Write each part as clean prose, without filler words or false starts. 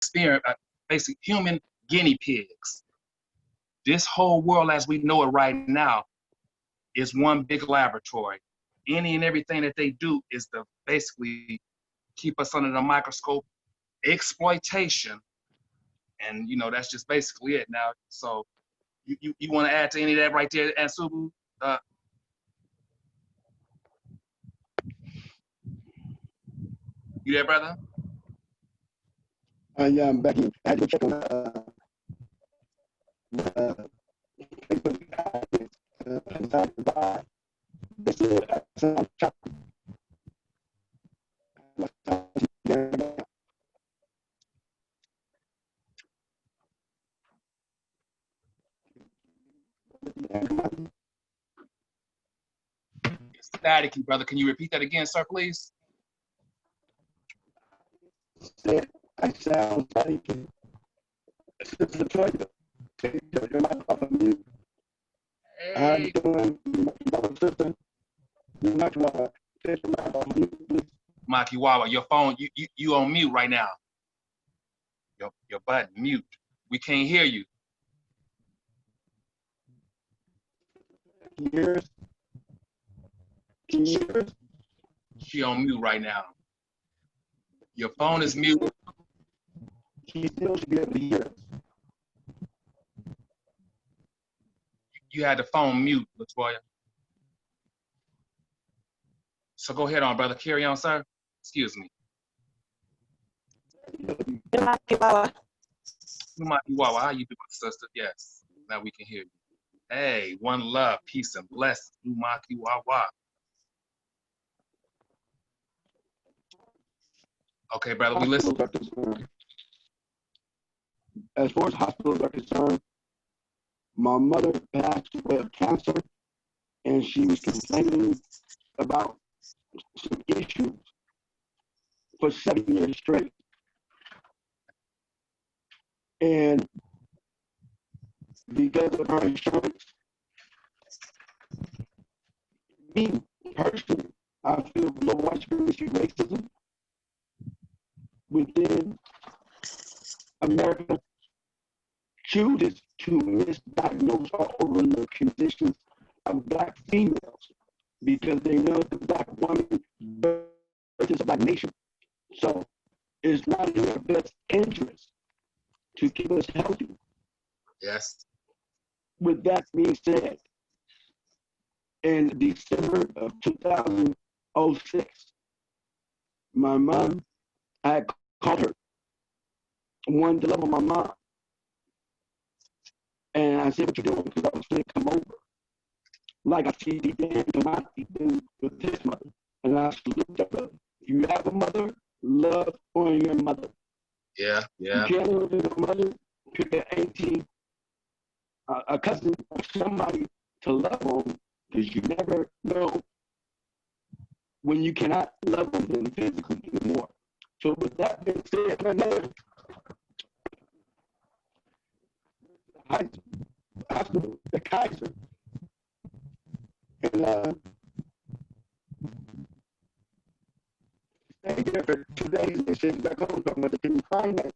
experiment, basic human guinea pigs. This whole world as we know it right now is one big laboratory. Any and everything that they do is to basically keep us under the microscope, exploitation, and that's just basically it now. So you want to add to any of that right there, Ansubu? You there, brother? Yeah, I'm back in. I had to check on It's staticky, brother. Can you repeat that again, sir, please? I sound staticky. It's the trailer. How you doing, my sister? Maki WAWWA, your phone, you on mute right now. Your button, mute. We can't hear you. Years. She on mute right now. Your phone is mute. She still should be able to hear us. You had the phone mute, Latoya. So go ahead on, brother. Carry on, sir. Excuse me. Maki WAWWA. Maki WAWWA, how you doing, sister? Yes, now we can hear you. Hey, one love, peace, and blessings. Maki WAWWA. Okay, brother, we listen. As far as hospitals are concerned, my mother passed away of cancer, and she was complaining about some issues for 7 years straight. And because of her insurance, me personally, I feel low white supremacy racism within America chooses to misdiagnose or overlook conditions of Black females because they know the Black woman versus a Black nation. So it's not in their best interest to keep us healthy. Yes. With that being said, in December of 2006, my mom, I had called her, wanted to love on my mom. And I said, what you doing? Because I was going to come over. Like I see the Dan Tomati do with his mother. And I salute that brother. If you have a mother, love on your mother. Yeah, yeah. You can't live with your mother, pick an auntie, a cousin, or somebody to love on, because you never know when you cannot love on them physically anymore. So with that being said, my name, hospital, the Kaiser, and stayed there for 2 days and shit back home talking about they couldn't find that.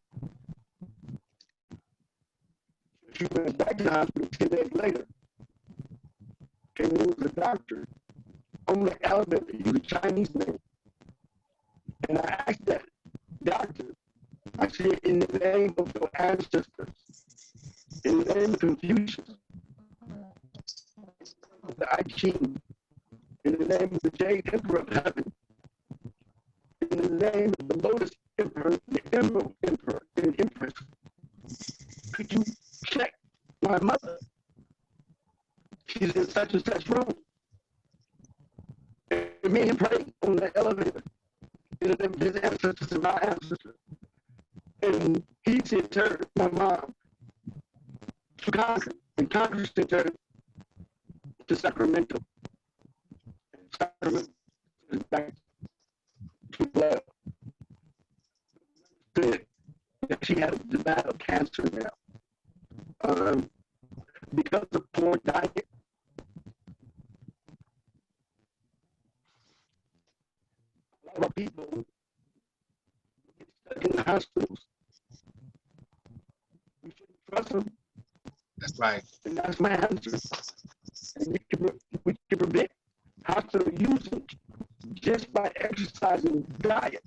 She went back to the hospital 10 days later. And it was a doctor on the elevator, he was a Chinese man. And I asked that doctor, I said, in the name of your ancestors, in the name of Confucius, of the I Ching, in the name of the Jade Emperor of Heaven, in the name of the Lotus Emperor, the Emerald Emperor, and Empress, could you check my mother? She's in such and such room. And me and him prayed on the elevator. In the name of his ancestors and my ancestors. And he sent her, my mom, to Congress. And Congress sent her to Sacramento. Sacramento is back to blood. She had a battle of cancer now. Because of poor diet, a lot of people get stuck in the hospitals awesome. That's right. And that's my answer. And we can prevent hospital usage just by exercising diet.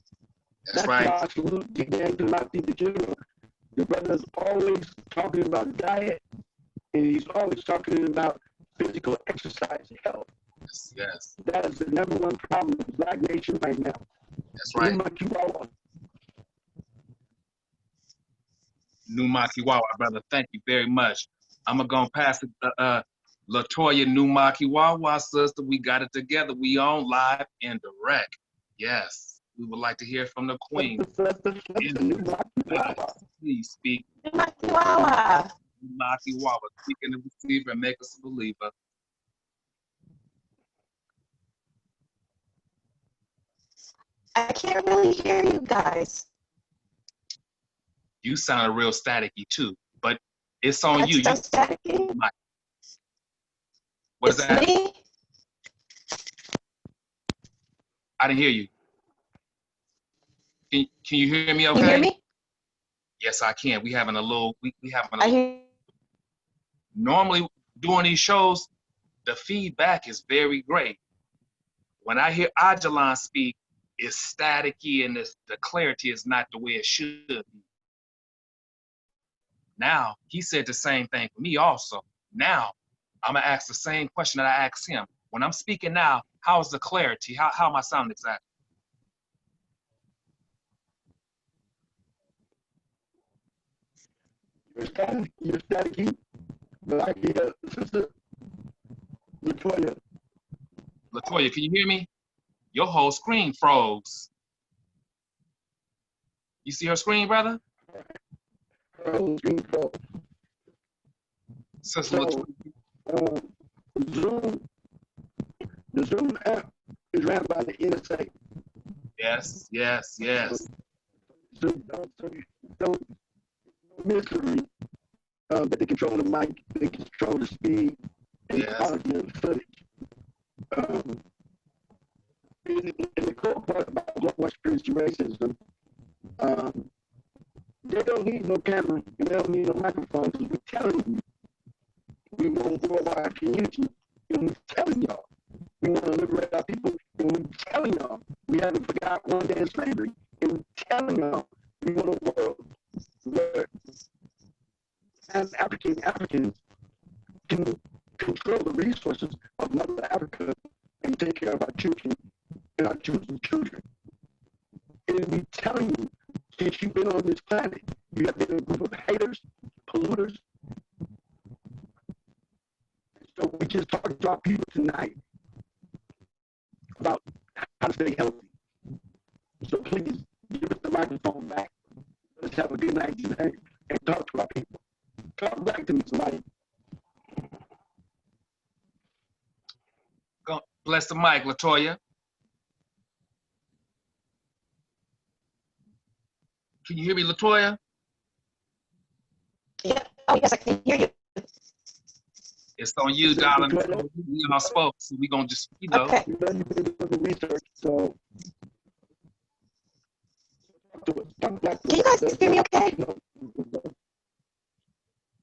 That's right. Why I salute the gang to not the general. The brother's always talking about diet, and he's always talking about physical exercise and health. Yes, yes. That is the #1 problem in the Black nation right now. That's right. Numaki Wawa, brother. Thank you very much. I'm gonna pass it to Latoya Numaki Wawa, sister. We got it together. We on live and direct. Yes. We would like to hear from the queen. Please speak. Numaki Wawa. Numaki Wawa. Speak in the receiver and make us a believer. I can't really hear you guys. You sound real staticky too, but it's on you. So staticky? What is that? Me? I didn't hear you. Can you hear me okay? You hear me? Yes, I can. We having a little, I hear. Normally doing these shows, the feedback is very great. When I hear Ajalan speak, it's staticky and the clarity is not the way it should be. Now, he said the same thing for me also. Now, I'm gonna ask the same question that I asked him. When I'm speaking now, how's the clarity? How am I sounding exactly? You're staticky, but I can hear Sister Latoya. Latoya, can you hear me? Your whole screen froze. You see her screen, brother? Her whole screen froze. Sister Latoya. The Zoom app is ran by the NSA. Yes, yes, yes. So don't mystery that they control the mic, they control the speed, and quality of the footage. And the cool part about white experiencing racism, they don't need no camera and they don't need no microphone because we're telling you, we want a worldwide community, and we're telling y'all, we want to liberate our people, and we're telling y'all, we haven't forgot one day of slavery, and we're telling y'all, we want a world where as Africans can control the resources of Mother Africa and take care of our children and our children's children. And we're telling you, since you've been on this planet, you have been a group of haters, polluters. So we just talked to our people tonight about how to stay healthy. So please give us the microphone back. Let's have a good night tonight and talk to our people. Talk back to me, somebody. Bless the mic, Latoya. Can you hear me, Latoya? Yeah. Oh, yes, I can hear you. It's on you, darling. We all spoke, so we're going to just, you know. Okay. You've been doing the research, so. Can you guys hear me okay?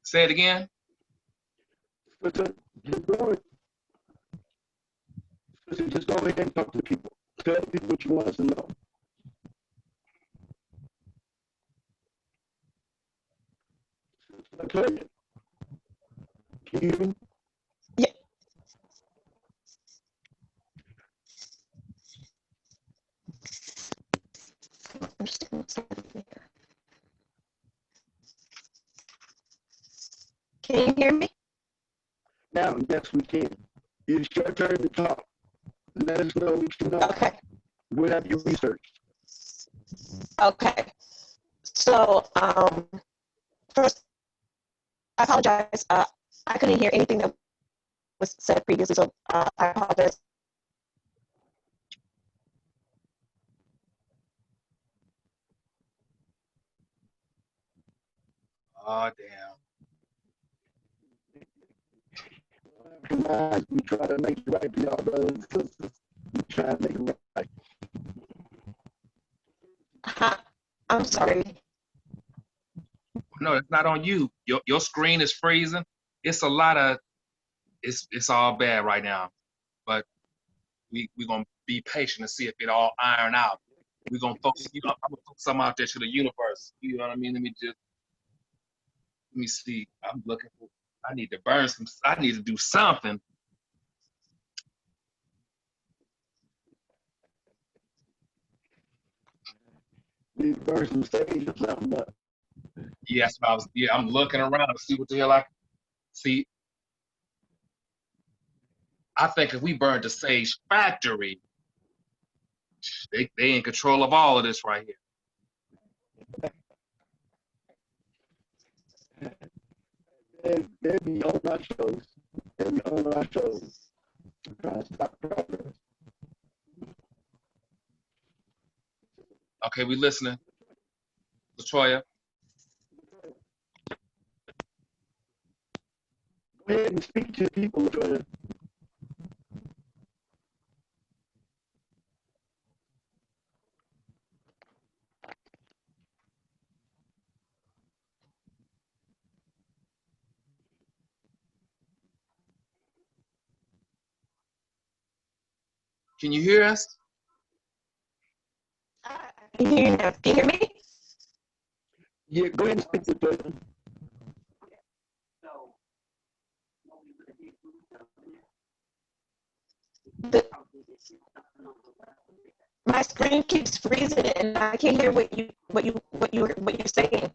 Say it again. Just go ahead and talk to the people. Tell the people what you want us to know. Okay. Can you hear me? Yeah. Can you hear me? Now, yes, we can. It's your turn to talk. Let us know what you know. Okay. What have you researched? Okay. So, first, I apologize. I couldn't hear anything that was said previously, so I apologize. Oh, damn. We try to make it right for y'all, brothers and sisters. We try to make it right. I'm sorry. No, it's not on you. Your screen is freezing. It's a lot of it's all bad right now. But we're gonna be patient and see if it all iron out. We're gonna focus, I'm gonna focus some out there to the universe. You know what I mean? Let me see. I'm looking for I need to burn some, I need to do something. Need to burn some sage or something, but Yes, I'm looking around to see what the hell I see. I think if we burned the Sage factory, they in control of all of this right here. they'll be on our shows. They'll be on our shows. Trying to stop progress. Okay, we listening. Latoya. Go ahead and speak to people. Can you hear us? Can you hear me? Can you hear me? Yeah, go ahead and speak to person. My screen keeps freezing and I can't hear what you're saying.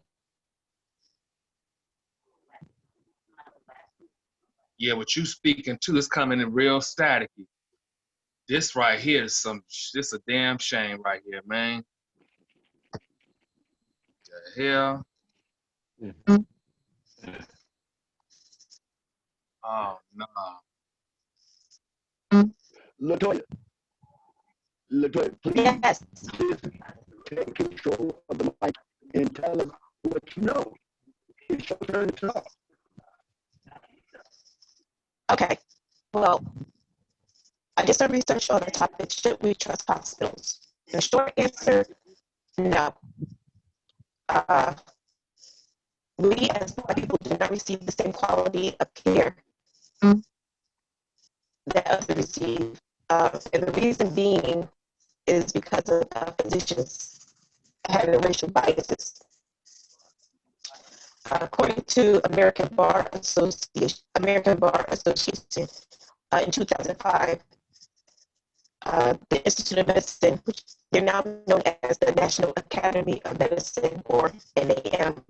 Yeah, what you speaking to is coming in real staticky. This right here is this a damn shame right here, man. The hell? Oh no. Latoya, please Yes. take control of the mic and tell us what you know. It's your turn to talk. Okay. Well, I did some research on the topic, should we trust hospitals? The short answer, no. We as Black people do not receive the same quality of care that others receive. And the reason being is because of physicians having racial biases. According to American Bar Association in 2005, the Institute of Medicine, which they're now known as the National Academy of Medicine, or NAM,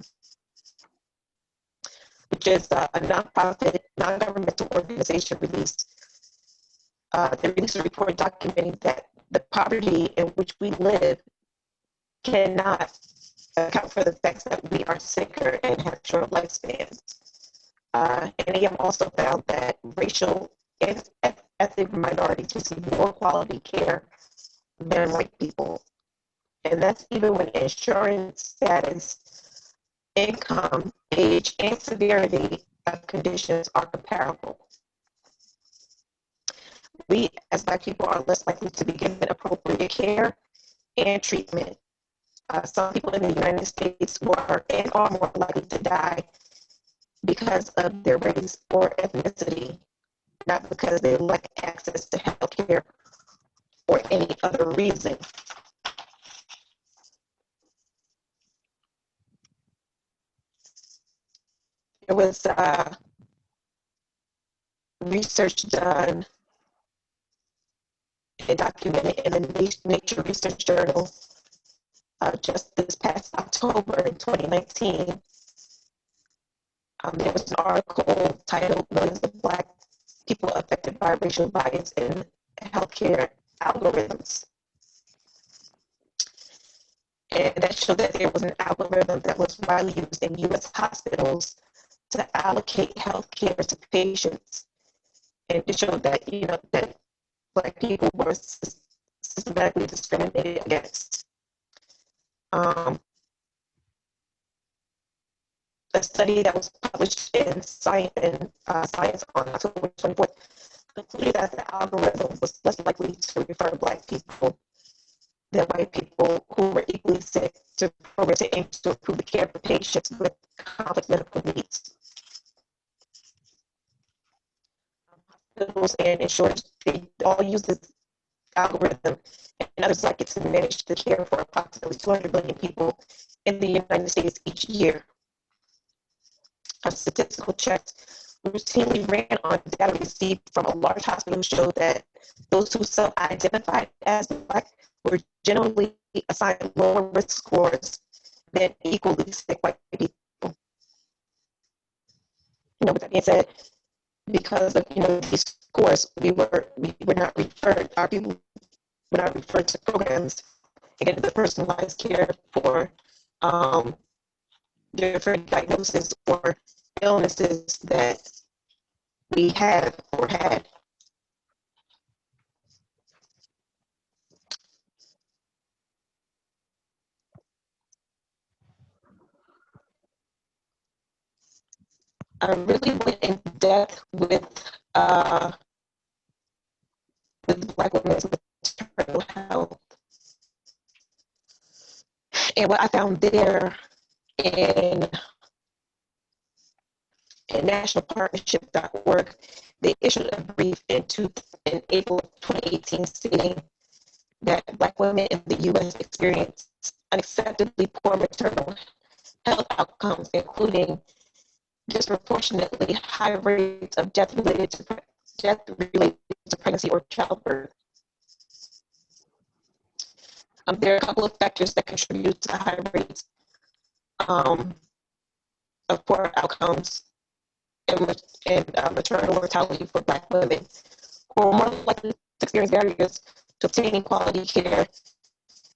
which is a nonprofit, non-governmental organization, released a report documenting that the poverty in which we live cannot account for the fact that we are sicker and have short lifespans. NAM also found that racial and ethnic minorities receive more quality care than white people. And that's even when insurance status, income, age, and severity of conditions are comparable. We, as Black people, are less likely to be given appropriate care and treatment. Some people in the United States are more likely to die because of their race or ethnicity, not because they lack access to health care or any other reason. There was research done and documented in the Nature Research Journal just this past October in 2019. There was an article titled "Millions of Black People Affected by Racial Bias in Healthcare Algorithms." And that showed that there was an algorithm that was widely used in U.S. hospitals to allocate healthcare to patients. And it showed that, that Black people were systematically discriminated against. A study that was published in Science on October 24th concluded that the algorithm was less likely to refer Black people than white people who were equally sick to programs that aim to improve the care for patients with complex medical needs. Hospitals and insurers, they all use this algorithm and others like it to manage the care for approximately 200 million people in the United States each year. A statistical checks routinely ran on data received from a large hospital showed that those who self-identified as Black were generally assigned lower risk scores than equally sick white people. With that being said, because of these scores, we were not referred. Our people were not referred to programs to get the personalized care for different diagnoses or illnesses that we have or had. I really went in depth with Black women's maternal health. And what I found there in nationalpartnership.org, they issued a brief in April of 2018 stating that Black women in the U.S. experience unacceptably poor maternal health outcomes, including disproportionately high rates of death related to pregnancy or childbirth. There are a couple of factors that contribute to the high rates of poor outcomes and maternal mortality for Black women, who are more likely to experience barriers to obtaining quality care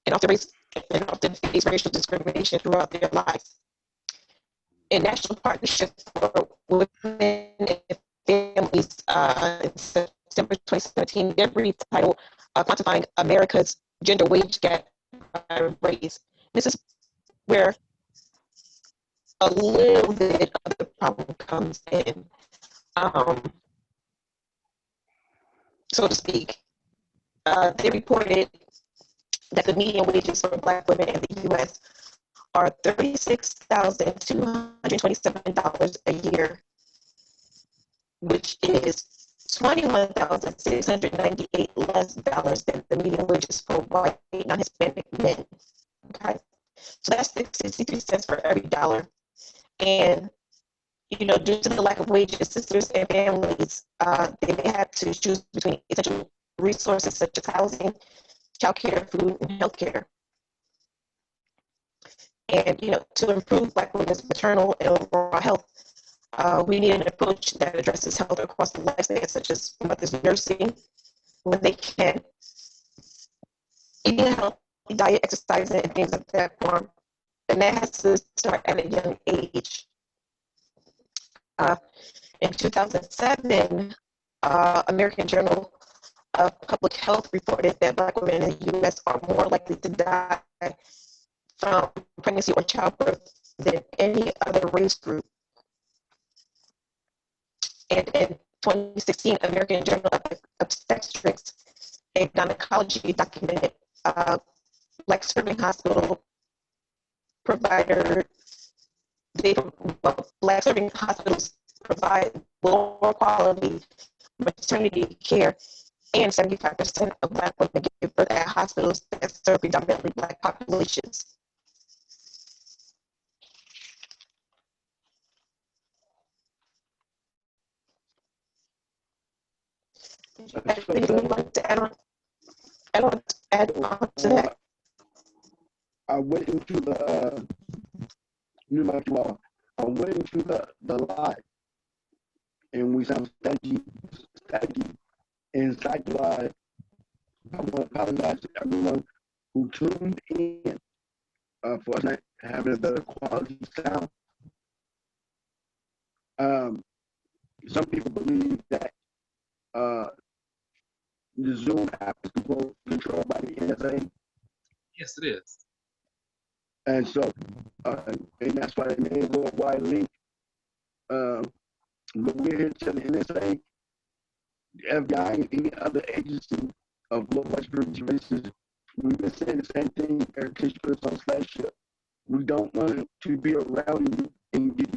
and often face racial discrimination throughout their lives. In National Partnership for Women and Families in September 2017, their brief title, Quantifying America's Gender Wage Gap by Race. This is where a little bit of the problem comes in, so to speak. They reported that the median wages for Black women in the U.S. are $36,227 a year, which is $21,698 less dollars than the median wages for white non-Hispanic men. Okay, so that's 63 cents for every dollar. And due to the lack of wages, sisters and families, they may have to choose between essential resources such as housing, childcare, food, and healthcare. And to improve Black women's maternal and overall health, we need an approach that addresses health across the lifespan, such as mothers nursing when they can, eating a healthy diet, exercising, and things of that form. And that has to start at a young age. In 2007, American Journal of Public Health reported that Black women in the U.S. are more likely to die from pregnancy or childbirth than any other race group. And in 2016, American Journal of Obstetrics and Gynecology documented Black serving hospital provider. Black serving hospitals provide lower quality maternity care, and 75% of Black women give birth at hospitals that serve predominantly Black populations. Anything you want to add on? Add on to that? I went into the I went into the live, and we sound staggy inside the live. I want to apologize to everyone who tuned in for us not having a better quality sound. Some people believe that the Zoom app is controlled by the NSA. Yes, it is. And so, and that's why they made a worldwide link. But we're here to the NSA, the FBI, and any other agency of global security races. We've been saying the same thing, Eric Tishbitz on Slashship. We don't want to be around you and give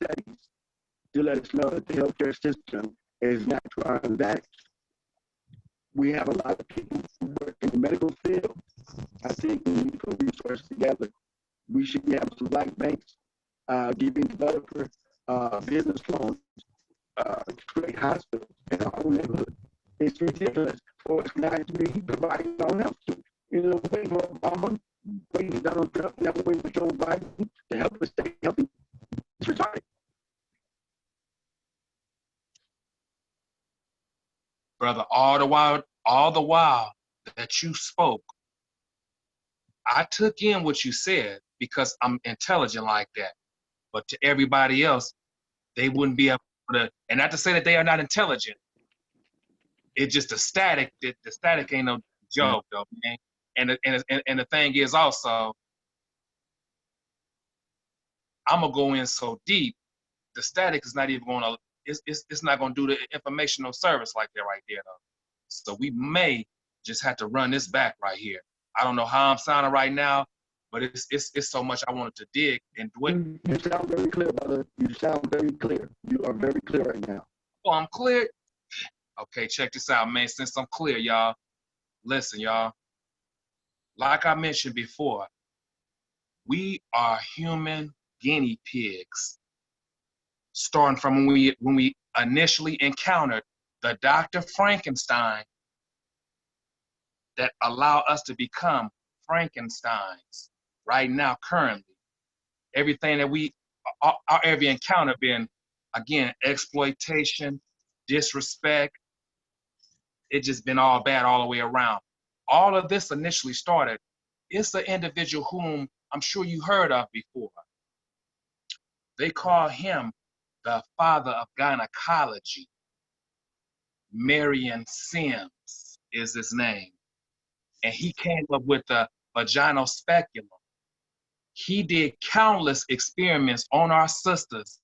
studies to let us know that the healthcare system is not crime-based. We have a lot of people who work in the medical field. I think we need to put resources together. We should have some black banks giving developer business loans to create hospitals in our own neighborhood. It's ridiculous for us not to be providing our health to. You know, waiting for Obama, waiting for Donald Trump, never waiting for Joe Biden to help us stay healthy. It's retarded. Brother, all the while that you spoke, I took in what you said because I'm intelligent like that. But to everybody else, they wouldn't be able to, and not to say that they are not intelligent. It's just the static, the static ain't no joke though, man. And the thing is also, I'm gonna go in so deep, the static is not even gonna, it's not gonna do the informational service like that right there though. So we may just have to run this back right here. I don't know how I'm sounding right now, but it's so much I wanted to dig and do it. You sound very clear, brother. You sound very clear. You are very clear right now. Oh, I'm clear. Okay, check this out, man. Since I'm clear, y'all, listen, y'all. Like I mentioned before, we are human guinea pigs. Starting from when we initially encountered the Dr. Frankenstein that allow us to become Frankensteins right now, currently. Everything that our every encounter been, again, exploitation, disrespect. It just been all bad all the way around. All of this initially started, it's an individual whom I'm sure you heard of before. They call him the father of gynecology. Marion Sims is his name. And he came up with the vaginal speculum. He did countless experiments on our sisters.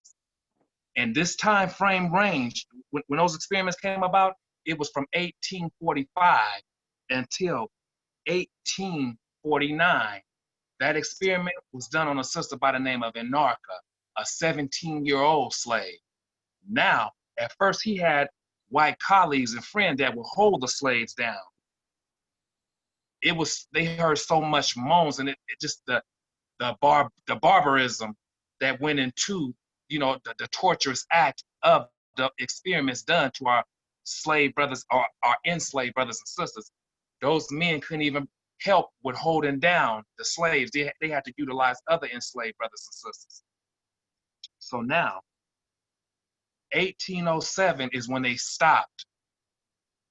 And this time frame range, when those experiments came about, it was from 1845 until 1849. That experiment was done on a sister by the name of Anarcha, a 17-year-old slave. Now, at first he had white colleagues and friends that would hold the slaves down. They heard so much moans, and it just the barbarism that went into, you know, the torturous act of the experiments done to our slave brothers or our enslaved brothers and sisters. Those men couldn't even help with holding down the slaves. They had to utilize other enslaved brothers and sisters. So now, 1807 is when they stopped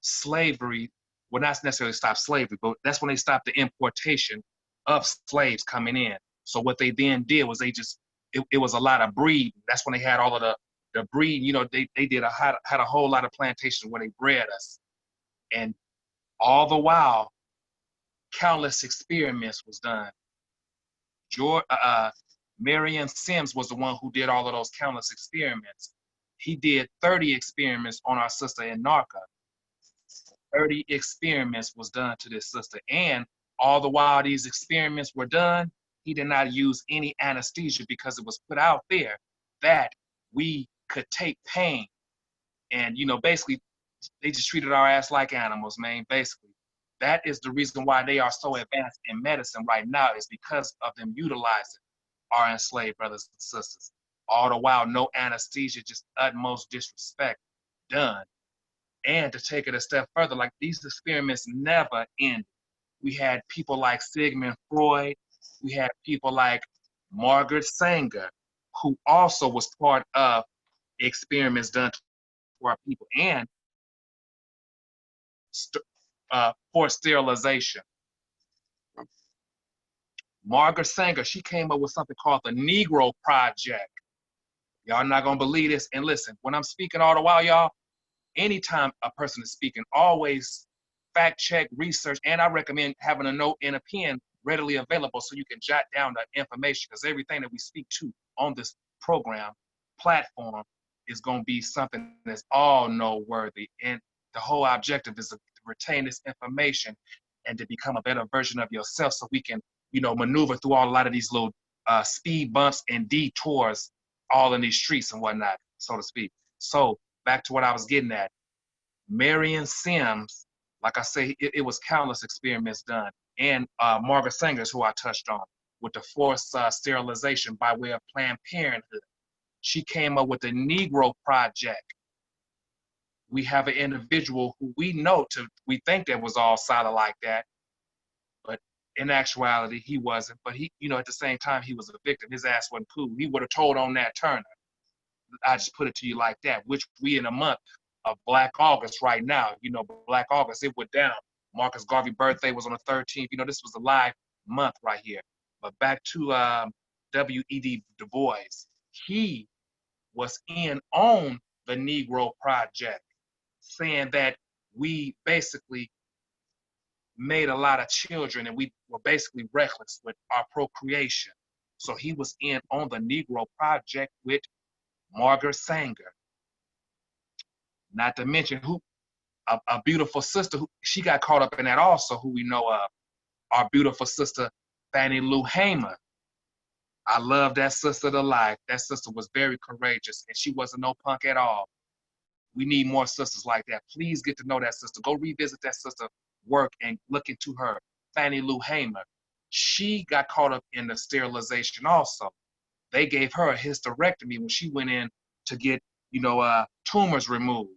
slavery. Well, not necessarily stopped slavery, but that's when they stopped the importation of slaves coming in. So what they then did was it was a lot of breeding. That's when they had all of the breeding. You know, they had a whole lot of plantations where they bred us. And all the while, countless experiments was done. Marion Sims was the one who did all of those countless experiments. He did 30 experiments on our sister Anarcha. 30 experiments was done to this sister. And all the while these experiments were done, he did not use any anesthesia because it was put out there that we could take pain. And, you know, basically, they just treated our ass like animals, man, basically. That is the reason why they are so advanced in medicine right now, is because of them utilizing our enslaved brothers and sisters. All the while, no anesthesia, just utmost disrespect done. And to take it a step further, like, these experiments never ended. We had people like Sigmund Freud. We had people like Margaret Sanger, who also was part of experiments done to our people, and for sterilization. Margaret Sanger, she came up with something called the Negro Project. Y'all not gonna believe this. And listen, when I'm speaking all the while, y'all, anytime a person is speaking, always fact check, research, and I recommend having a note and a pen readily available so you can jot down the information, because everything that we speak to on this program platform is going to be something that's all noteworthy. And the whole objective is to retain this information and to become a better version of yourself, so we can, you know, maneuver through a lot of these little speed bumps and detours all in these streets and whatnot, so to speak. So back to what I was getting at. Marion Sims, like I say, it was countless experiments done. And Margaret Sanger's, who I touched on, with the forced sterilization by way of Planned Parenthood. She came up with the Negro Project. We have an individual who we we think that was all solid like that, but in actuality, he wasn't. But he, at the same time, he was a victim. His ass wasn't cool. He would have told on that Turner. I just put it to you like that, which we in a month of Black August right now. Black August, it went down. Marcus Garvey's birthday was on the 13th. This was a live month right here. But back to W.E.B. Du Bois. He was in on the Negro Project, saying that we basically made a lot of children and we were basically reckless with our procreation. So he was in on the Negro Project with Margaret Sanger. Not to mention a beautiful sister, she got caught up in that also, who we know of, our beautiful sister, Fannie Lou Hamer. I love that sister to life. That sister was very courageous and she wasn't no punk at all. We need more sisters like that. Please get to know that sister. Go revisit that sister work and look into her. Fannie Lou Hamer. She got caught up in the sterilization also. They gave her a hysterectomy when she went in to get, tumors removed.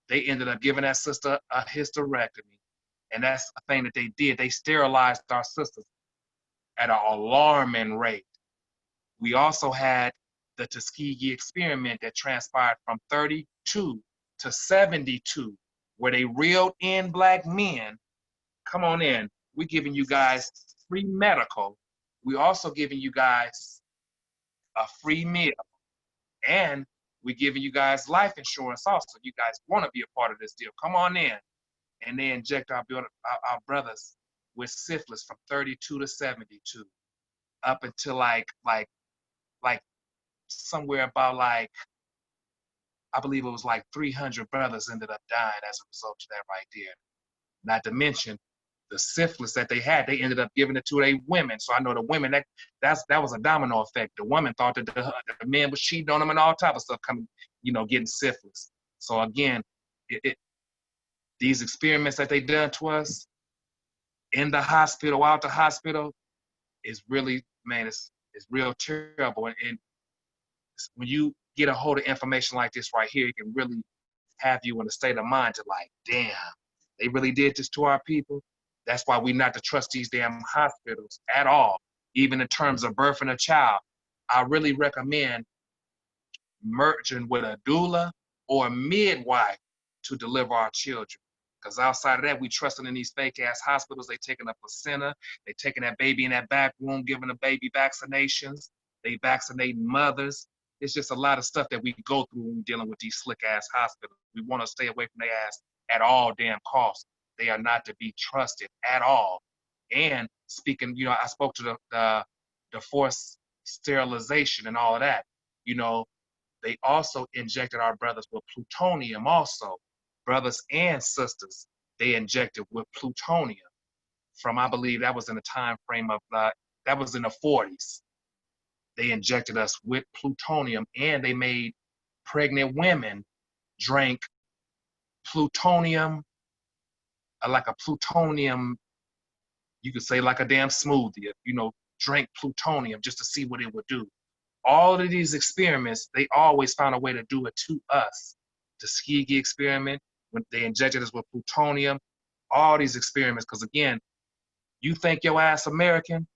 They ended up giving that sister a hysterectomy. And that's a thing that they did. They sterilized our sisters at an alarming rate. We also had the Tuskegee experiment that transpired from 32 to 72, where they reeled in Black men. Come on in. We're giving you guys free medical. We're also giving you guys a free meal. And we're giving you guys life insurance also. You guys want to be a part of this deal. Come on in. And they inject our brothers with syphilis from 32 to 72, up until like somewhere about I believe it was like 300 brothers ended up dying as a result of that right there. Not to mention the syphilis that they had, they ended up giving it to their women. So I know the women, that was a domino effect. The woman thought that the men was cheating on them and all type of stuff coming, getting syphilis. So again, these experiments that they done to us in the hospital, out the hospital, is really, man, it's real terrible. And when you get a hold of information like this right here, it can really have you in a state of mind to like, damn, they really did this to our people. That's why we not to trust these damn hospitals at all, even in terms of birthing a child. I really recommend merging with a doula or a midwife to deliver our children. Because outside of that, we trusting in these fake ass hospitals. They taking a placenta, they taking that baby in that back room, giving the baby vaccinations, they vaccinating mothers. It's just a lot of stuff that we go through when we're dealing with these slick ass hospitals. We want to stay away from their ass at all damn costs. They are not to be trusted at all. And speaking, I spoke to the forced sterilization and all of that. They also injected our brothers with plutonium also. Brothers and sisters, they injected with plutonium from, I believe that was in the time frame of, that was in the 40s. They injected us with plutonium and they made pregnant women drink plutonium, like a plutonium, you could say like a damn smoothie, drink plutonium just to see what it would do. All of these experiments, they always found a way to do it to us. The Tuskegee experiment, when they injected us with plutonium, all these experiments, because again, you think your ass American?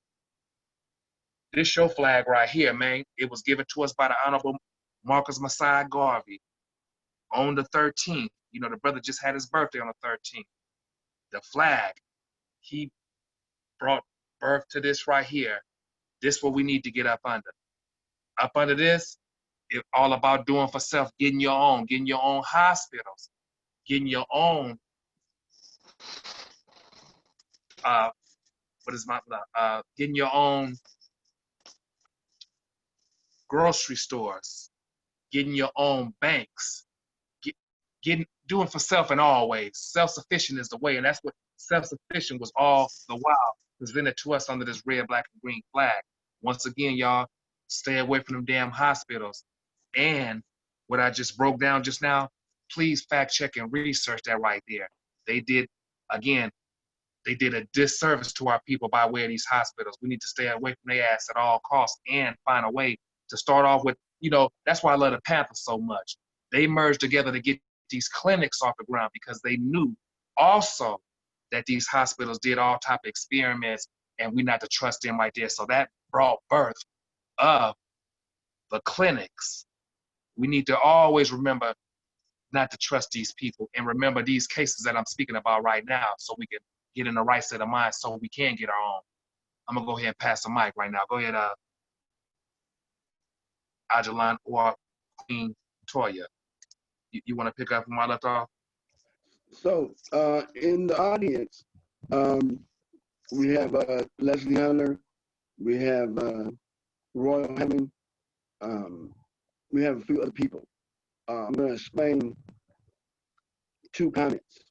This your flag right here, man. It was given to us by the Honorable Marcus Messiah Garvey on the 13th. The brother just had his birthday on the 13th. The flag, he brought birth to this right here. This is what we need to get up under. Up under this, it's all about doing for self, getting your own hospitals, getting your own, getting your own grocery stores, getting your own banks, doing for self in all ways. Self-sufficient is the way, and that's what self-sufficient was all the while presented to us under this red, black, and green flag. Once again, y'all, Stay away from them damn hospitals. And what I just broke down just now, please fact check and research that right there. They did, again, they did a disservice to our people by way of these hospitals. We need to stay away from their ass at all costs and find a way to start off with, you know, that's why I love the Panthers so much. They merged together to get these clinics off the ground because they knew also that these hospitals did all type of experiments and we not to trust them right there. So that brought birth of the clinics. We need to always remember not to trust these people and remember these cases that I'm speaking about right now so we can get in the right set of mind so we can get our own. I'm gonna go ahead and pass the mic right now. Go ahead, Adeline or Queen Toya. You want to pick up from where I left off? So in the audience, we have Leslie Hunter, we have Royal Hammond, we have a few other people. I'm going to explain 2 comments.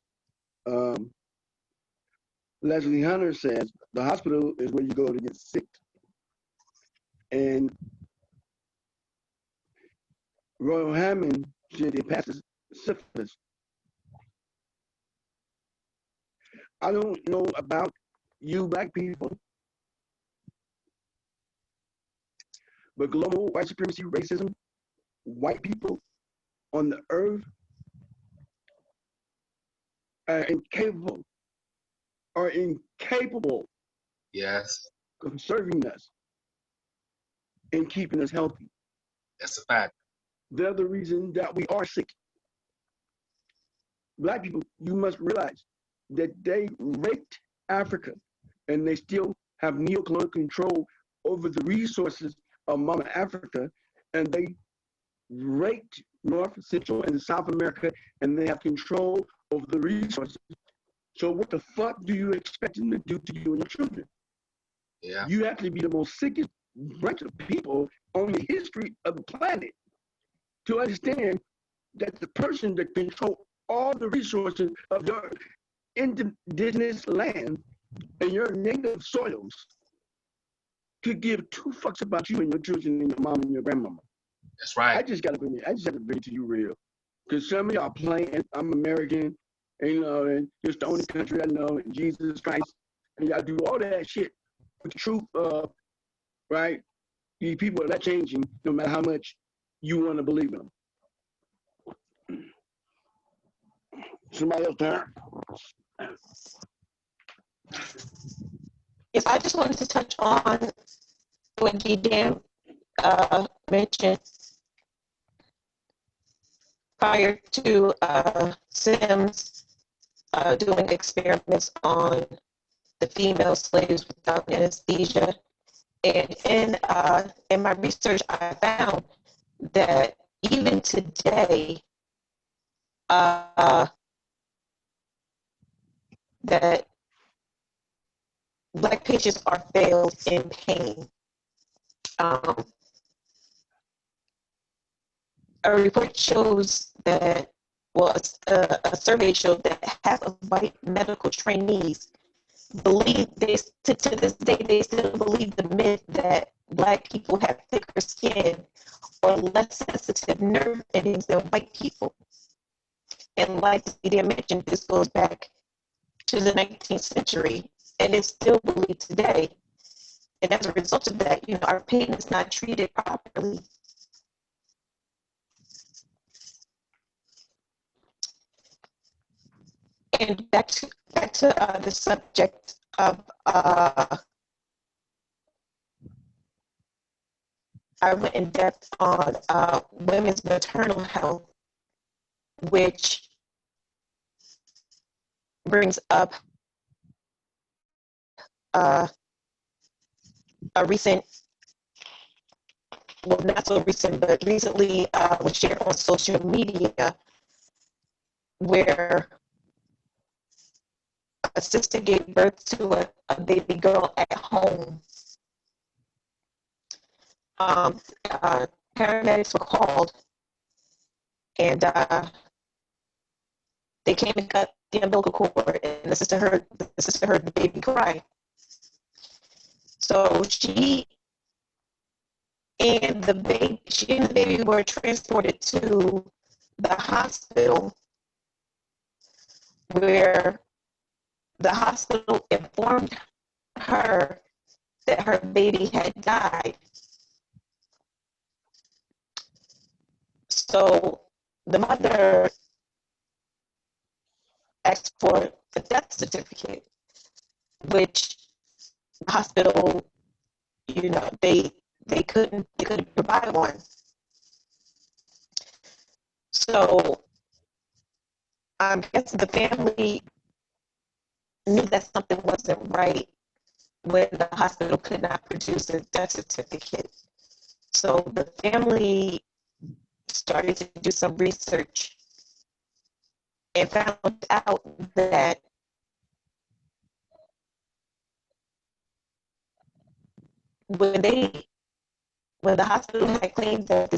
Leslie Hunter says the hospital is where you go to get sick. And Royal Hammond said it passes syphilis. I don't know about you black people, but global white supremacy, racism, white people on the earth are incapable Yes, of serving us and keeping us healthy. that's a fact. They're the reason that we are sick. Black people, you must realize that they raped Africa and they still have neocolonial control over the resources of Mama Africa, and they raped North, Central, and South America, and they have control over the resources. So what the fuck do you expect them to do to you and your children? Yeah. You have to be the most sickest bunch of people on the history of the planet to understand that the person that controls all the resources of your indigenous land and your native soils could give 2 fucks about you and your children and your mom and your grandmama. That's right. I just have to bring it to you real. Because some of y'all playing, I'm American, and you know, and it's the only country I know, and Jesus Christ, and y'all do all that shit with the truth of, right? These people are not changing no matter how much you want to believe in them. Somebody else turn. Yes, I just wanted to touch on what Gideon mentioned prior to Sims doing experiments on the female slaves without anesthesia. And in my research, I found that even today, that Black patients are failed in pain. A report shows that, well, a survey showed that half of white medical trainees believe, to this day, they still believe the myth that Black people have thicker skin or less sensitive nerve endings than white people. And like they mentioned, this goes back to the 19th century, and it's still believed today. And as a result of that, you know, our pain is not treated properly. And back to the subject of I went in depth on women's maternal health, which brings up a recent, well, not so recent, but recently was shared on social media, where a sister gave birth to a baby girl at home. Paramedics were called, and they came and cut the umbilical cord, and the sister heard the baby cry. So she And she and the baby were transported to the hospital, where the hospital informed her that her baby had died. So the mother asked for a death certificate, which the hospital, they couldn't provide one. So I'm guessing the family knew that something wasn't right when the hospital could not produce a death certificate. So the family started to do some research and found out that when the hospital had claimed that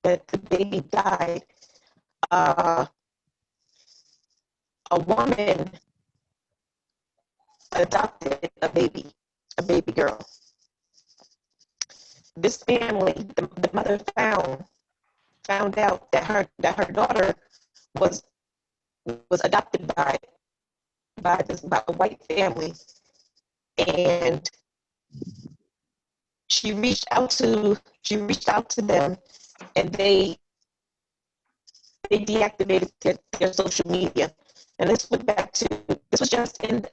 the baby died, a woman adopted a baby girl. This family, the mother found out that her daughter was adopted by a white family, and she reached out to them, and they deactivated their social media. And this was just in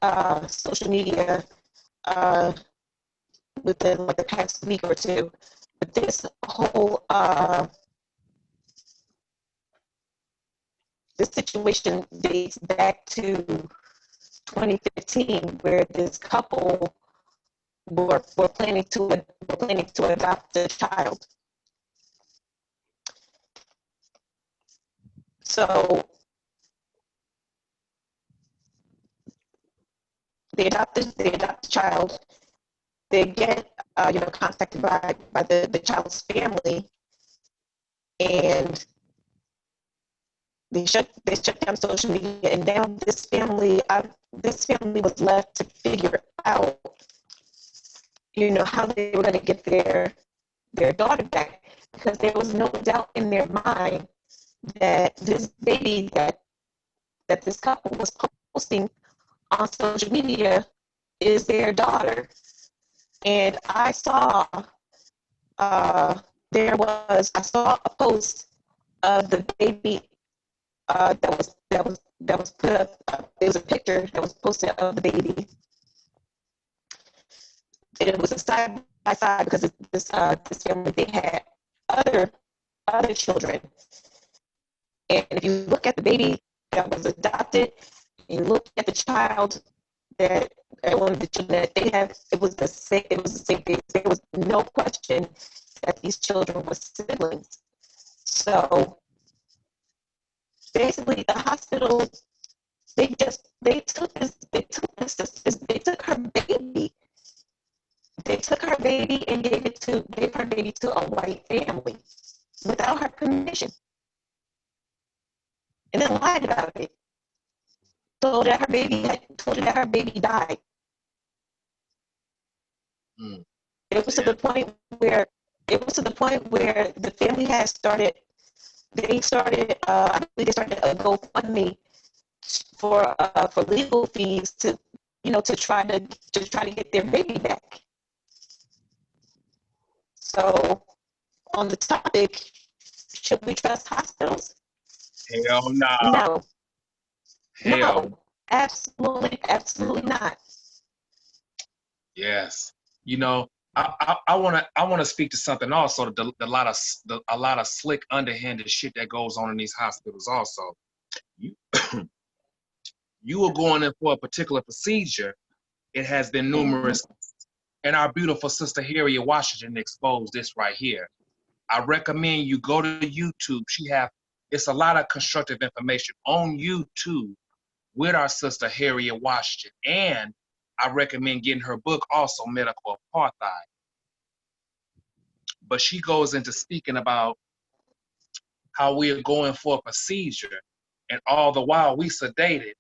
social media within like the past week or two. But this whole this situation dates back to 2015, where this couple were planning to adopt a child. So they adopt the child. They get contacted by the child's family, and they shut down social media. And now this family was left to figure out how they were going to get their daughter back, because there was no doubt in their mind that this baby that this couple was posting on social media is their daughter. And I saw I saw a post of the baby that was put up. There was a picture that was posted of the baby. It was a side by side, because this family, they had other children. And if you look at the baby that was adopted, and you look at the child that one of the children that they have, it was the same thing. There was no question that these children were siblings. So basically, the hospital, they took her baby. They took her baby and gave her baby to a white family without her permission, and then lied about it. Told her that her baby died. It was to the point where the family had started. They started. I believe they started a GoFundMe for legal fees to try to get their baby back. So, on the topic, should we trust hospitals? Hell no. No. Hell. No, absolutely not. Yes. I want to speak to something also. A lot of slick, underhanded shit that goes on in these hospitals. Also, you were going in for a particular procedure. It has been numerous, and our beautiful sister Harriet Washington exposed this right here. I recommend you go to YouTube. It's a lot of constructive information on YouTube with our sister Harriet Washington, and I recommend getting her book also, Medical Apartheid. But she goes into speaking about how we are going for a procedure, and all the while we sedated,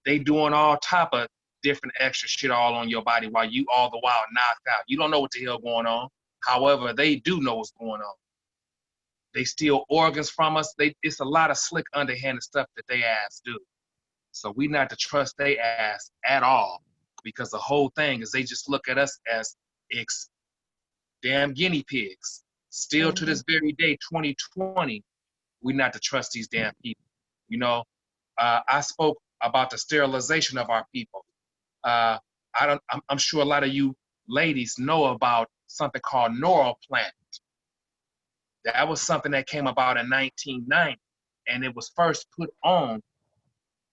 they doing all type of different extra shit all on your body while you all the while knocked out. You don't know what the hell going on. However, they do know what's going on. They steal organs from us. It's a lot of slick, underhanded stuff that they ass do. So we not to trust they ass at all, because the whole thing is they just look at us as damn guinea pigs. Still to this very day, 2020, we not to trust these damn people. You know, I spoke about the sterilization of our people. I'm sure a lot of you ladies know about something called Neuroplant. That was something that came about in 1990, and it was first put on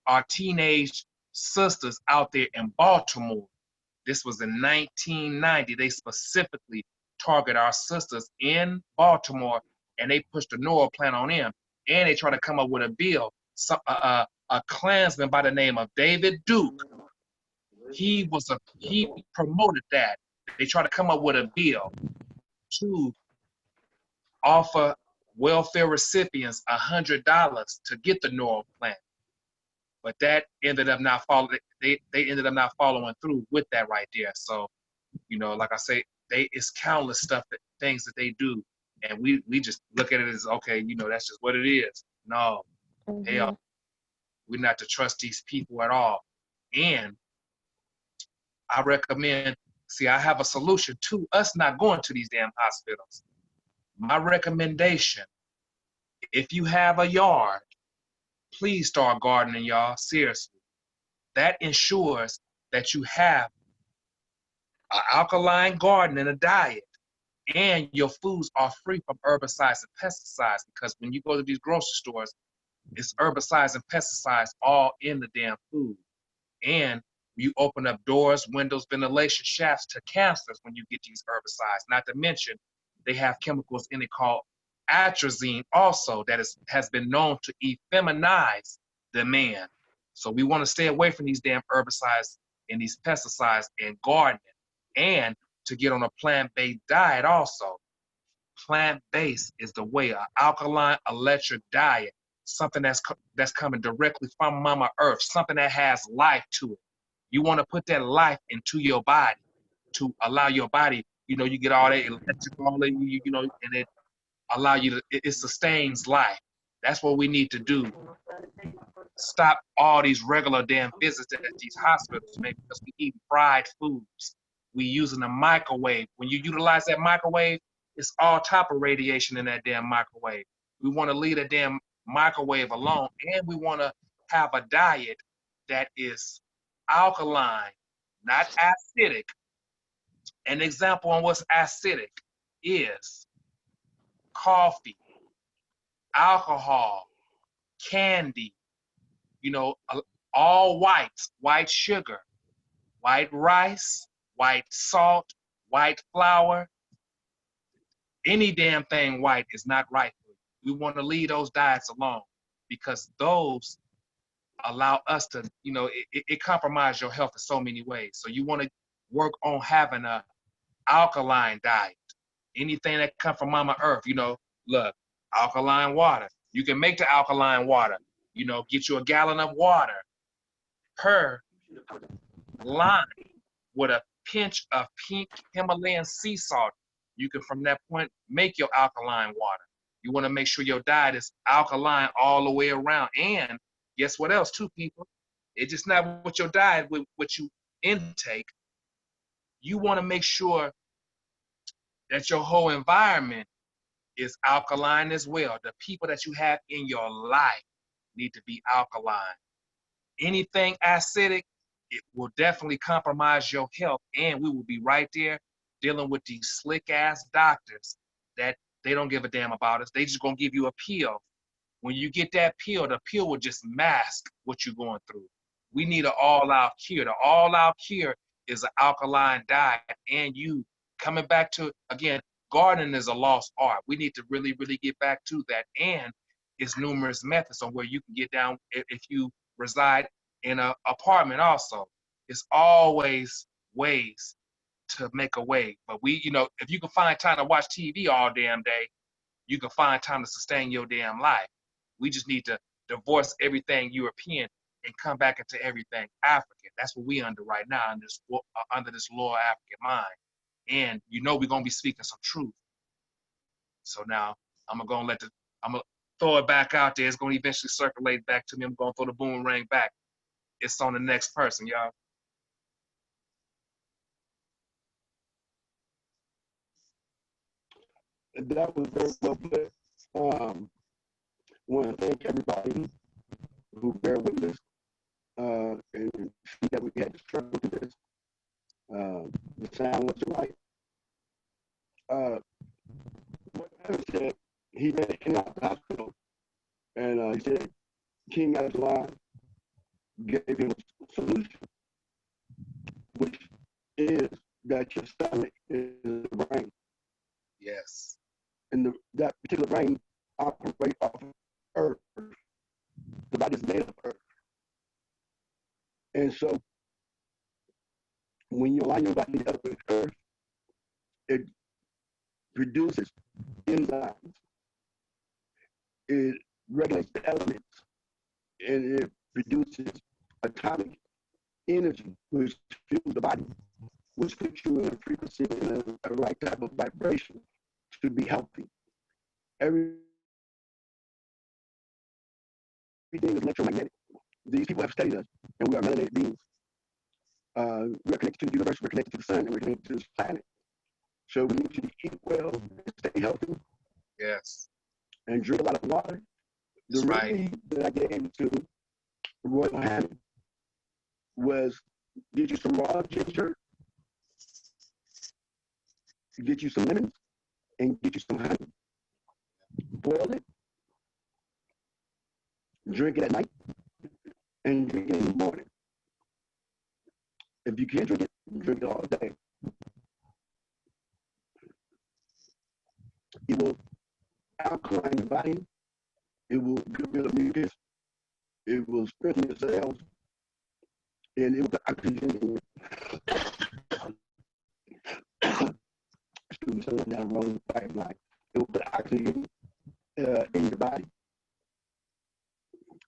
our teenage sisters out there in Baltimore. This was in 1990. They specifically target our sisters in Baltimore, and they pushed the Neuroplant on them. And they tried to come up with a bill. A Klansman by the name of David Duke, he promoted that. They tried to come up with a bill to offer welfare recipients $100 to get the Neuroplant. But that ended up not following. They ended up not following through with that right there. So, you know, like I say, it's countless things that they do, and we just look at it as, okay, you know, that's just what it is. No, hell, we're not to trust these people at all. And I recommend, I have a solution to us not going to these damn hospitals. My recommendation, if you have a yard, please start gardening, y'all, seriously. That ensures that you have an alkaline garden and a diet, and your foods are free from herbicides and pesticides, because when you go to these grocery stores, it's herbicides and pesticides all in the damn food. And you open up doors, windows, ventilation shafts to cancers when you get these herbicides. Not to mention, they have chemicals in it called atrazine also that has been known to effeminize the man. So we want to stay away from these damn herbicides and these pesticides in gardening, and to get on a plant-based diet also. Plant-based is the way, an alkaline electric diet, something that's coming directly from Mama Earth, something that has life to it. You want to put that life into your body to allow your body, you know, you get all that electric, all that, you know, and it allow you to, it sustains life. That's what we need to do. Stop all these regular damn visits at these hospitals, man, because we eat fried foods. We using a microwave. When you utilize that microwave, it's all type of radiation in that damn microwave. We want to leave the damn microwave alone, and we want to have a diet that is alkaline, not acidic. An example on what's acidic is coffee, alcohol, candy, you know, all whites, white sugar, white rice, white salt, white flour. Any damn thing white is not right for you. We want to leave those diets alone, because those allow us to, you know, it compromises your health in so many ways. So you want to work on having a alkaline diet. Anything that comes from Mama Earth, you know, look, alkaline water. You can make the alkaline water. You know, get you a gallon of water per line with a pinch of pink Himalayan sea salt. You can, from that point, make your alkaline water. You want to make sure your diet is alkaline all the way around. And guess what else, too, people? It's just not with your diet, with what you intake. You want to make sure that your whole environment is alkaline as well. The people that you have in your life need to be alkaline. Anything acidic, it will definitely compromise your health, and we will be right there dealing with these slick ass doctors that they don't give a damn about us. They just gonna give you a pill. When you get that pill, the pill will just mask what you're going through. We need an all-out cure. The all-out cure is an alkaline diet, and you coming back to, again, gardening is a lost art. We need to really, really get back to that. And it's numerous methods on where you can get down if you reside in an apartment also. It's always ways to make a way. But we, you know, if you can find time to watch TV all damn day, you can find time to sustain your damn life. We just need to divorce everything European and come back into everything African. That's what we under right now, under this lower African mind. and you know we're gonna be speaking some truth. So now I'm gonna throw it back out there. It's gonna eventually circulate back to me. I'm gonna throw the boomerang back. It's on the next person, y'all. That was very well put. Want to thank everybody who bear witness and see that we had to struggle through this. The sound wasn't right. What Adam said, he met in the hospital, and he said King Aslan gave him a solution, which is that your stomach is the brain. Yes. And that particular brain operates off of earth. The body is made of earth. And so when you align your body up with earth, it produces enzymes. It regulates the elements, and it produces atomic energy, which fuels the body, which puts you in a frequency and a right type of vibration to be healthy. Everything is electromagnetic. These people have studied us, and we are melanated beings. We're connected to the universe, we're connected to the sun, and we're connected to this planet. So we need to eat well, stay healthy. Yes. And drink a lot of water. That's the right. remedy that I gave to Royal Hammond was get you some raw ginger, get you some lemons, and get you some honey. Boil it, drink it at night, and drink it in the morning. If you can't drink it all day. It will alkaline your body. It will get rid of mucus. It will strengthen your cells. And it will put oxygen in you. Excuse me, something down the wrong pipeline. It will put oxygen in your body.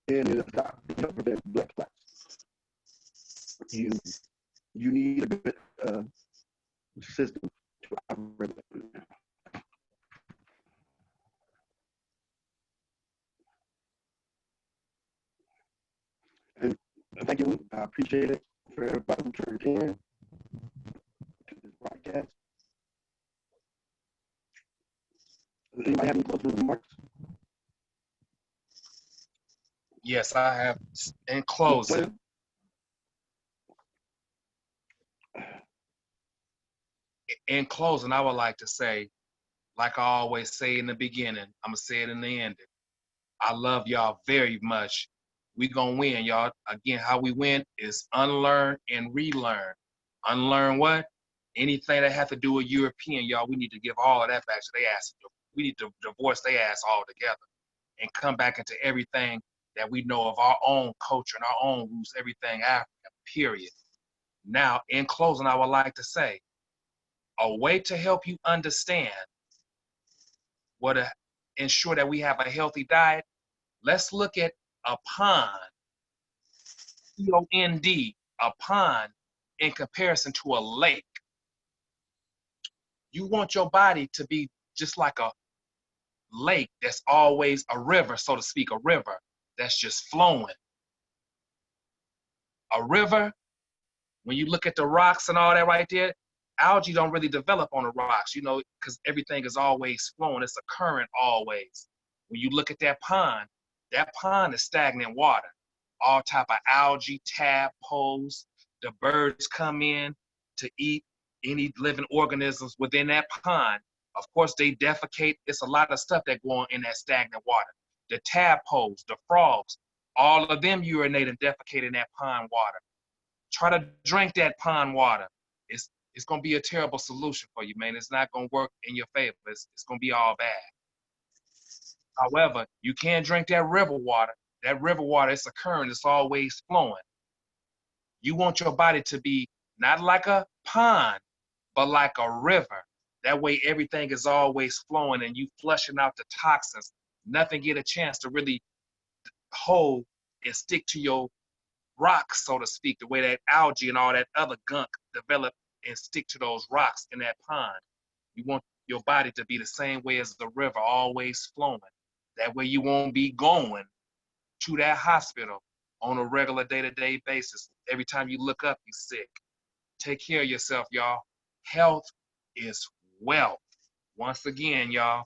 And it'll stop and prevent blood clots. You need a good system to operate. And thank you. I appreciate it for everybody who turned in to this broadcast. Does anybody have any closing remarks? Yes, I have. In closing, I would like to say, like I always say in the beginning, I'm gonna say it in the ending. I love y'all very much. We gonna win, y'all. Again, how we win is unlearn and relearn. Unlearn what? Anything that has to do with European, y'all, we need to give all of that back to their ass. We need to divorce their ass altogether and come back into everything that we know of our own culture and our own roots, everything African, period. Now, in closing, I would like to say, a way to help you understand what to ensure that we have a healthy diet, let's look at a pond, P-O-N-D, a pond in comparison to a lake. You want your body to be just like a lake that's always a river, so to speak, a river that's just flowing. A river, when you look at the rocks and all that right there, algae don't really develop on the rocks, because everything is always flowing. It's a current always. When you look at that pond is stagnant water. All type of algae, tadpoles, the birds come in to eat any living organisms within that pond. Of course, they defecate. It's a lot of stuff that go on in that stagnant water. The tadpoles, the frogs, all of them urinate and defecate in that pond water. Try to drink that pond water. It's going to be a terrible solution for you, man. It's not going to work in your favor. It's going to be all bad. However, you can drink that river water. That river water, it's a current. It's always flowing. You want your body to be not like a pond, but like a river. That way everything is always flowing and you flushing out the toxins. Nothing get a chance to really hold and stick to your rocks, so to speak, the way that algae and all that other gunk develop and stick to those rocks in that pond. You want your body to be the same way as the river, always flowing. That way you won't be going to that hospital on a regular day-to-day basis. Every time you look up, you're sick. Take care of yourself, y'all. Health is wealth. Once again, y'all,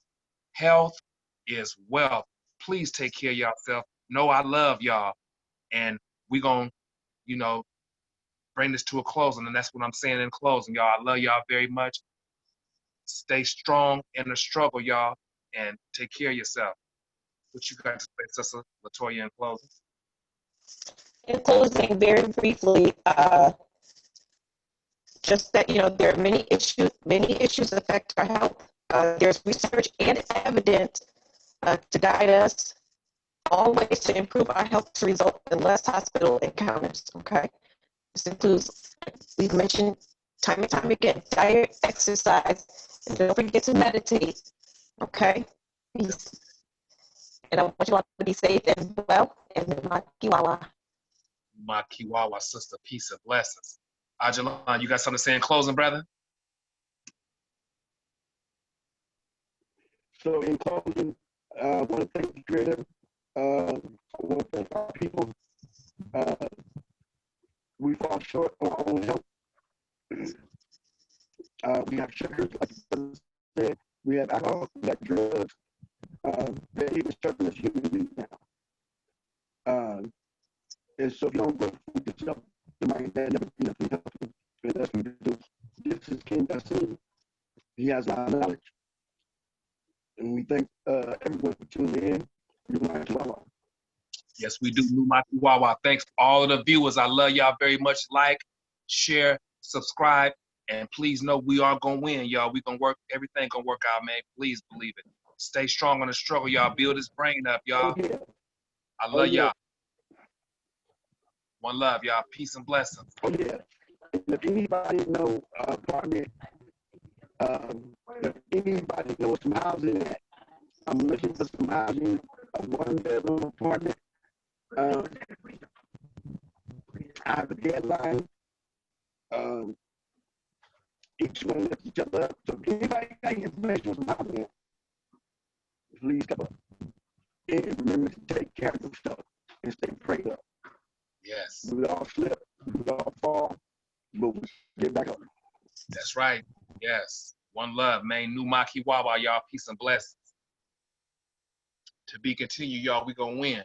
health is wealth. Please take care of yourself. Know I love y'all. And we're going to, you know, bring this to a closing. And that's what I'm saying in closing, y'all. I love y'all very much. Stay strong in the struggle, y'all, and take care of yourself. What you got to say, Sister Latoya, in closing? In closing, very briefly, just that, you know, there are many issues affect our health. There's research and evidence to guide us all ways to improve our health to result in less hospital encounters. Okay, this includes, we've mentioned time and time again, diet, exercise, and don't forget to meditate. Okay, peace. And I want you all to be safe and well. And WAWWA. WAWWA, sister, peace and blessings. Ajalon, you got something to say in closing, brother? So in closing, I want to thank the Creator. I want to thank our people. We fall short of our own help. We have sugars, like you said. We have alcohol, we have drugs. They're even struggling as human beings now. And so if you don't go for yourself, you might never be enough to help you. And that's what we do. This is King Dustin. He has a lot of knowledge. And we thank everyone for tuning in. Yes, we do. WAWWA. Thanks all of the viewers. I love y'all very much. Like, share, subscribe, and please know we are gonna win, y'all. We gonna work. Everything gonna work out, man. Please believe it. Stay strong on the struggle, y'all. Build this brain up, y'all. Oh, yeah. I love y'all. One love, y'all. Peace and blessings. Oh, yeah. If anybody know apartment, if anybody knows some housing at, I'm looking for some housing, a one-bedroom apartment. I have a deadline. Each one lifts each other up. So if anybody got any information on some housing, please come up. And remember to take care of yourself and stay prayed up. Yes. We all slip, we all fall, but we get back up. That's right. Yes. One love, man. WAWWA, y'all. Peace and blessings. To be continued, y'all. We gonna win.